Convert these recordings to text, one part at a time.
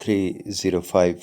305,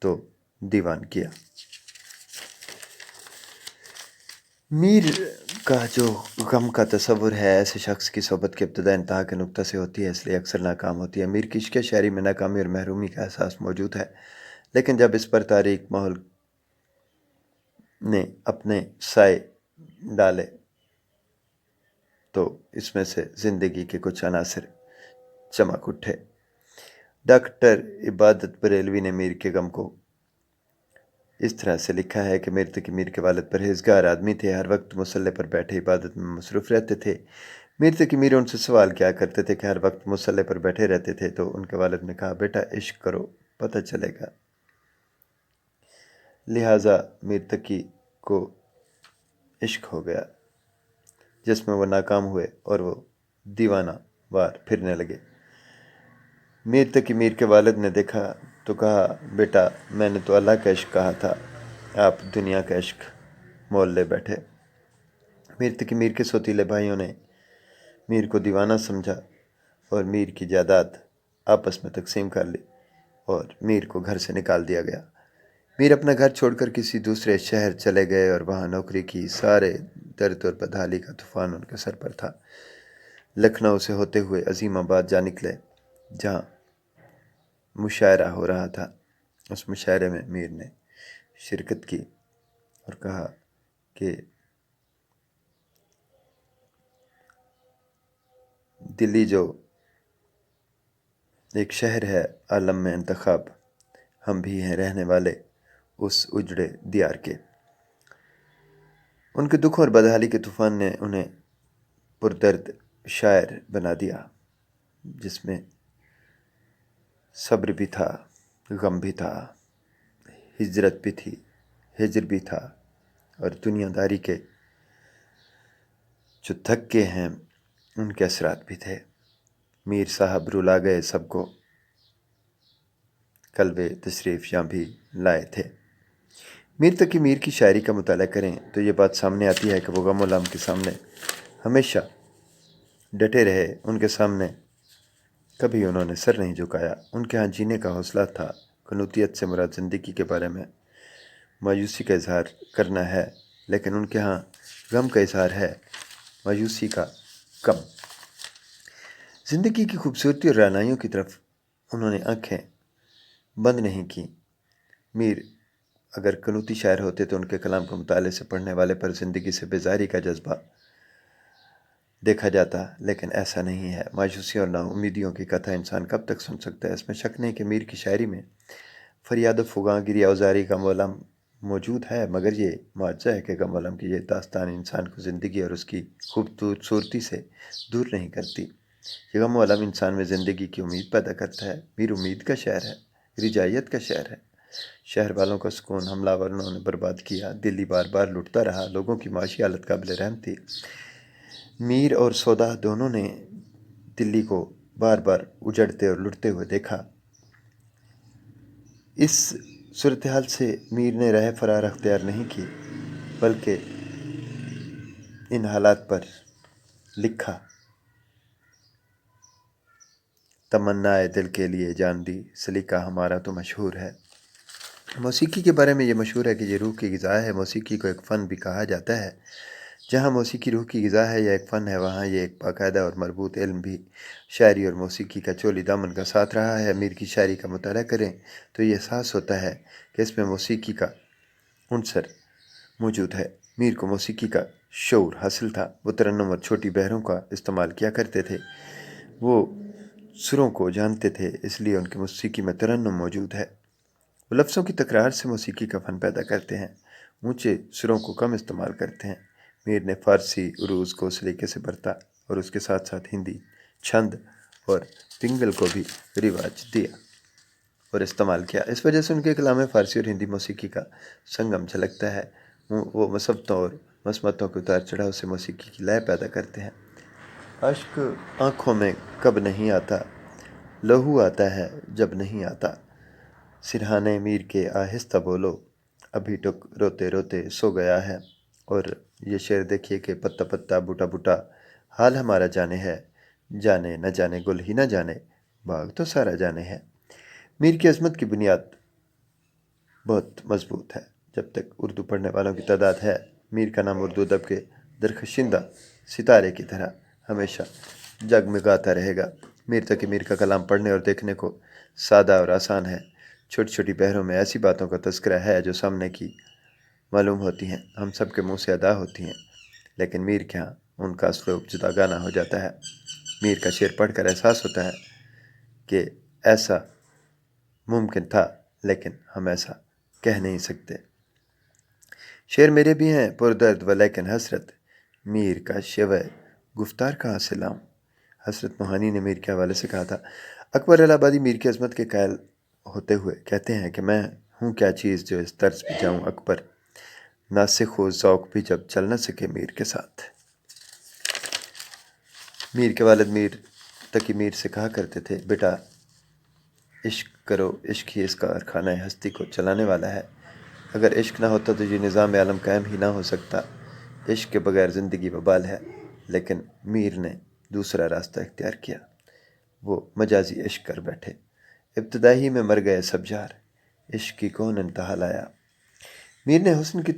تو دیوان کیا۔ میر کا جو غم کا تصور ہے ایسے شخص کی صحبت کے ابتدا انتہا کے نقطہ سے ہوتی ہے، اس لیے اکثر ناکام ہوتی ہے۔ میر کی عشق شاعری میں ناکامی اور محرومی کا احساس موجود ہے، لیکن جب اس پر تاریک ماحول نے اپنے سائے ڈالے تو اس میں سے زندگی کے کچھ عناصر چمک اٹھے۔ ڈاکٹر عبادت بریلوی نے میر کے غم کو اس طرح سے لکھا ہے کہ میر تقی میر کے والد پرہیزگار آدمی تھے، ہر وقت مصلے پر بیٹھے عبادت میں مصروف رہتے تھے۔ میر تقی میر ان سے سوال کیا کرتے تھے کہ ہر وقت مصلے پر بیٹھے رہتے تھے، تو ان کے والد نے کہا، بیٹا عشق کرو، پتہ چلے گا۔ لہٰذا میر تقی کو عشق ہو گیا، جس میں وہ ناکام ہوئے اور وہ دیوانہ وار پھرنے لگے۔ میر تقی میر کے والد نے دیکھا تو کہا، بیٹا میں نے تو اللہ کا عشق کہا تھا، آپ دنیا کا عشق مول لے بیٹھے۔ میر تقی میر کے سوتیلے بھائیوں نے میر کو دیوانہ سمجھا اور میر کی جائیداد آپس میں تقسیم کر لی اور میر کو گھر سے نکال دیا گیا۔ میر اپنا گھر چھوڑ کر کسی دوسرے شہر چلے گئے اور وہاں نوکری کی۔ سارے درد اور بدحالی کا طوفان ان کے سر پر تھا۔ لکھنؤ سے ہوتے ہوئے عظیم آباد جا نکلے، جہاں مشاعرہ ہو رہا تھا۔ اس مشاعرے میں میر نے شرکت کی اور کہا کہ دلی جو ایک شہر ہے عالم میں انتخاب، ہم بھی ہیں رہنے والے اس اجڑے دیار کے۔ ان کے دکھوں اور بدحالی کے طوفان نے انہیں پردرد شاعر بنا دیا، جس میں صبر بھی تھا، غم بھی تھا، ہجرت بھی تھی، ہجر بھی تھا، اور دنیا داری کے جو دھکے ہیں ان کے اثرات بھی تھے۔ میر صاحب رلا گئے سب کو، قلب تشریف یہاں بھی لائے تھے۔ میر تقی میر کی شاعری کا مطالعہ کریں تو یہ بات سامنے آتی ہے کہ وہ غم و غم کے سامنے ہمیشہ ڈٹے رہے۔ ان کے سامنے کبھی انہوں نے سر نہیں جھکایا۔ ان کے ہاں جینے کا حوصلہ تھا۔ قنوطیت سے مراد زندگی کے بارے میں مایوسی کا اظہار کرنا ہے، لیکن ان کے ہاں غم کا اظہار ہے، مایوسی کا کم۔ زندگی کی خوبصورتی اور رعنائیوں کی طرف انہوں نے آنکھیں بند نہیں کی۔ میر اگر قنوتی شاعر ہوتے تو ان کے کلام کو مطالعے سے پڑھنے والے پر زندگی سے بیزاری کا جذبہ دیکھا جاتا، لیکن ایسا نہیں ہے۔ مایوسیوں اور نا امیدیوں کی کتھا انسان کب تک سن سکتا ہے؟ اس میں شک نہیں کہ میر کی شاعری میں فریاد و فغاں، گریہ وزاری، غم و غم موجود ہے، مگر یہ معجزہ ہے کہ غم و غم کی یہ داستان انسان کو زندگی اور اس کی خوبصورتی سے دور نہیں کرتی۔ یہ غم و غم انسان میں زندگی کی امید پیدا کرتا ہے۔ میر امید کا شاعر ہے، رجائیت کا شاعر ہے۔ شہر والوں کا سکون حملہ ورنوں نے برباد کیا، دلی بار بار لٹتا رہا، لوگوں کی معاشی حالت قابل رحم تھی۔ میر اور سودا دونوں نے دلی کو بار بار اجڑتے اور لٹتے ہوئے دیکھا۔ اس صورتحال سے میر نے راہ فرار اختیار نہیں کی، بلکہ ان حالات پر لکھا۔ تمنائے دل کے لیے جان دی، سلیقہ ہمارا تو مشہور ہے۔ موسیقی کے بارے میں یہ مشہور ہے کہ یہ روح کی غذا ہے۔ موسیقی کو ایک فن بھی کہا جاتا ہے۔ جہاں موسیقی روح کی غذا ہے یا ایک فن ہے، وہاں یہ ایک باقاعدہ اور مربوط علم بھی شاعری اور موسیقی کا چولی دامن کا ساتھ رہا ہے۔ میر کی شاعری کا مطالعہ کریں تو یہ احساس ہوتا ہے کہ اس میں موسیقی کا عنصر موجود ہے۔ میر کو موسیقی کا شعور حاصل تھا۔ وہ ترنم اور چھوٹی بحروں کا استعمال کیا کرتے تھے۔ وہ سروں کو جانتے تھے، اس لیے ان کی موسیقی میں ترنم موجود ہے۔ وہ لفظوں کی تکرار سے موسیقی کا فن پیدا کرتے ہیں، اونچے سروں کو کم استعمال کرتے ہیں۔ میر نے فارسی عروض کو سلیقے سے برتا اور اس کے ساتھ ساتھ ہندی چھند اور پنگل کو بھی رواج دیا اور استعمال کیا۔ اس وجہ سے ان کے کلام میں فارسی اور ہندی موسیقی کا سنگم جھلکتا ہے۔ وہ مصبتوں اور مسمتوں کے اتار چڑھاؤ سے موسیقی کی لے پیدا کرتے ہیں۔ اشک آنکھوں میں کب نہیں آتا، لہو آتا ہے جب نہیں آتا۔ سرہانے میر کے آہستہ بولو، ابھی تک روتے روتے سو گیا ہے۔ اور یہ شعر دیکھیے کہ پتا پتا بوٹا بوٹا حال ہمارا جانے ہے، جانے نہ جانے گل ہی نہ جانے، باغ تو سارا جانے ہے۔ میر کی عظمت کی بنیاد بہت مضبوط ہے۔ جب تک اردو پڑھنے والوں کی تعداد ہے، میر کا نام اردو ادب کے درخشندہ ستارے کی طرح ہمیشہ جگمگاتا رہے گا۔ میر تقی میر کا کلام پڑھنے اور دیکھنے کو سادہ اور آسان ہے۔ چھوٹی چھوٹی بحروں میں ایسی باتوں کا تذکرہ ہے جو سامنے کی معلوم ہوتی ہیں، ہم سب کے منہ سے ادا ہوتی ہیں، لیکن میر کے ہاں ان کا اسلوب جدا گانا ہو جاتا ہے۔ میر کا شعر پڑھ کر احساس ہوتا ہے کہ ایسا ممکن تھا، لیکن ہم ایسا کہہ نہیں سکتے۔ شعر میرے بھی ہیں پردرد و لیکن حسرت، میر کا شیوہ گفتار کہاں سے لاؤں۔ حسرت موہانی نے میر کے حوالے سے کہا تھا۔ اکبر الہ آبادی میر کی عظمت کے قائل ہوتے ہوئے کہتے ہیں کہ میں ہوں کیا چیز جو اس طرز پہ جاؤں اکبر، ناسخ و ذوق بھی جب چل نہ سکے میر کے ساتھ۔ میر کے والد میر تقی میر سے کہا کرتے تھے، بیٹا عشق کرو، عشق ہی اس کارخانہ ہستی کو چلانے والا ہے۔ اگر عشق نہ ہوتا تو یہ نظام عالم قائم ہی نہ ہو سکتا۔ عشق کے بغیر زندگی وبال ہے۔ لیکن میر نے دوسرا راستہ اختیار کیا، وہ مجازی عشق کر بیٹھے۔ ابتدائی میں مر گئے سب جار، عشق کی کون انتہا لایا۔ میر نے حسن کی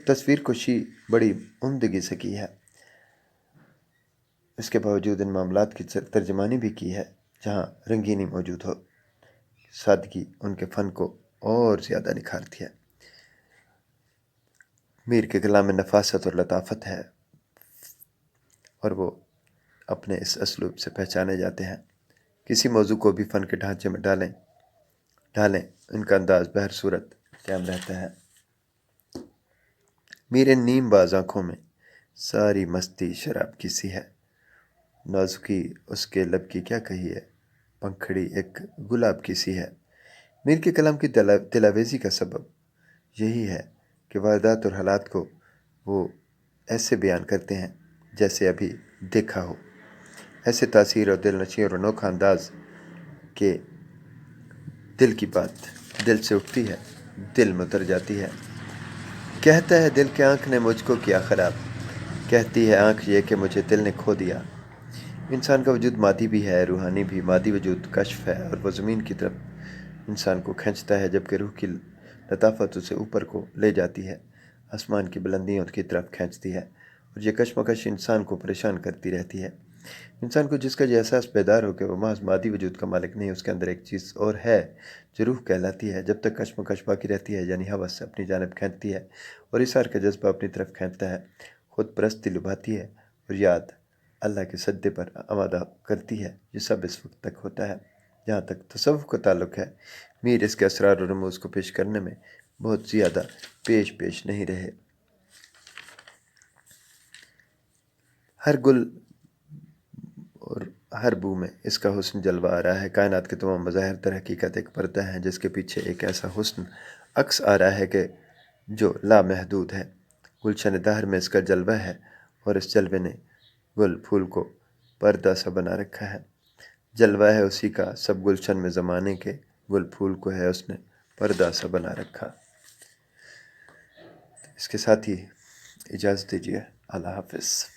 تصویر کشی بڑی عمدگی سے کی ہے۔ اس کے باوجود ان معاملات کی ترجمانی بھی کی ہے جہاں رنگینی موجود ہو۔ سادگی ان کے فن کو اور زیادہ نکھارتی ہے۔ میر کے کلام میں نفاست اور لطافت ہے، اور وہ اپنے اس اسلوب سے پہچانے جاتے ہیں۔ کسی موضوع کو بھی فن کے ڈھانچے میں ڈھالیں ان کا انداز بہر صورت قائم رہتا ہے۔ میرے نیم باز آنکھوں میں ساری مستی شراب کی سی ہے، نازکی اس کے لب کی کیا کہی ہے، پنکھڑی ایک گلاب کی سی ہے۔ میر کے کلام کی دلاویزی کا سبب یہی ہے کہ واردات اور حالات کو وہ ایسے بیان کرتے ہیں جیسے ابھی دیکھا ہو، ایسے تاثیر اور دل نشیں اور انوکھا انداز کہ دل کی بات دل سے اٹھتی ہے، دل میں اتر جاتی ہے۔ کہتا ہے دل کے آنکھ نے مجھ کو کیا خراب، کہتی ہے آنکھ یہ کہ مجھے دل نے کھو دیا۔ انسان کا وجود مادی بھی ہے، روحانی بھی۔ مادی وجود کشف ہے اور وہ زمین کی طرف انسان کو کھینچتا ہے، جبکہ روح کی لطافت اسے اوپر کو لے جاتی ہے، آسمان کی بلندیوں کی طرف کھینچتی ہے، اور یہ کشمکش انسان کو پریشان کرتی رہتی ہے۔ انسان کو جس کا یہ احساس بیدار ہو کہ وہ محض مادی وجود کا مالک نہیں، اس کے اندر ایک چیز اور ہے جو روح کہلاتی ہے، جب تک کشمکش باقی رہتی ہے، یعنی ہوس اپنی جانب کھینچتی ہے اور اثار کا جذبہ اپنی طرف کھینچتا ہے، خود پرستی لبھاتی ہے اور یاد اللہ کے سجدے پر آمادہ کرتی ہے، یہ سب اس وقت تک ہوتا ہے۔ جہاں تک تصوف کا تعلق ہے، میر اس کے اسرار و رموز کو پیش کرنے میں بہت زیادہ پیش نہیں رہے۔ ہر گل اور ہر بو میں اس کا حسن جلوہ آ رہا ہے۔ کائنات کے تمام مظاہر در حقیقت ایک پردہ ہیں جس کے پیچھے ایک ایسا حسن عکس آ رہا ہے کہ جو لامحدود ہے۔ گلشن دہر میں اس کا جلوہ ہے، اور اس جلوے نے گل پھول کو پردہ سا بنا رکھا ہے۔ جلوہ ہے اسی کا سب گلشن میں زمانے کے، گل پھول کو ہے اس نے پردہ سا بنا رکھا۔ اس کے ساتھ ہی اجازت دیجیے، اللہ حافظ۔